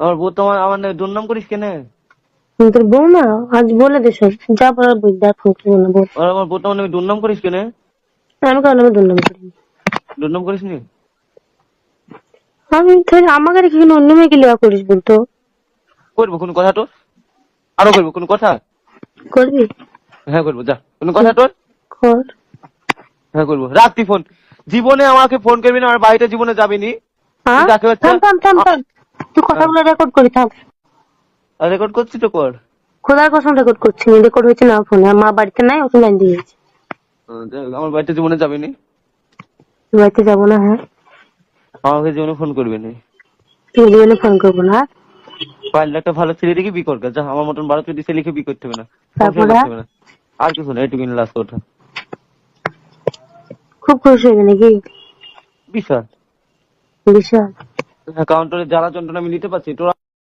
আমার বউ তো আমার নামে দুর্নাম করিস কেন? তোর বউ না আজ বলে দে সব, যা বলার বই, দেখ ফোন করবো না বল। আর আমার বউ তো আমার নামে দুর্নাম করিস কেন? আমি কারণ আমি দুর্নাম করি। দুর্নাম করিস নি? আমি আমাকে রেখে কিন্তু অন্য মেয়েকে লিয়া করিস বলতো? করবো কোনো কথা তোর? আরো করবো কোনো কথা? করবি? হ্যাঁ করবো, যা কোনো কথা তোর? কর। হ্যাঁ করবো, রাখ তুই ফোন। জীবনে আমাকে ফোন করবি না, আমার বাড়িতে জীবনে যাবি নি। হ্যাঁ যাকে হচ্ছে থাম থাম থাম থাম, তুই কথাগুলো রেকর্ড করি থাম। রেকর্ড করছি তো কর। খোদার কসম রেকর্ড করছি, রেকর্ড হয়েছে না ফোনে, মা বাড়িতে নাই, ওকে লাইন দিয়ে গেছে। আমার বাড়িতে জীবনে যাবি নি। বাড়িতে যাবো না? হ্যাঁ আমাকে জীবনে ফোন করবি না। তুই জীবনে ফোন করবো না। পারলে একটা ভালো ছেলে দেখে বিয়ে করবে, যা আমার মতন 12 ছেলেকে বিয়ে করতে হবে না, সংসার তারপরে করতে হবে না। আর কিছু না, এটুকু লাস্ট কথা। খুব খুশি হয়ে নাকি? বিশাল। বিশাল। কাউন্টারে জ্বালা যন্ত্রণা আমি নিতে পারছি তোরা।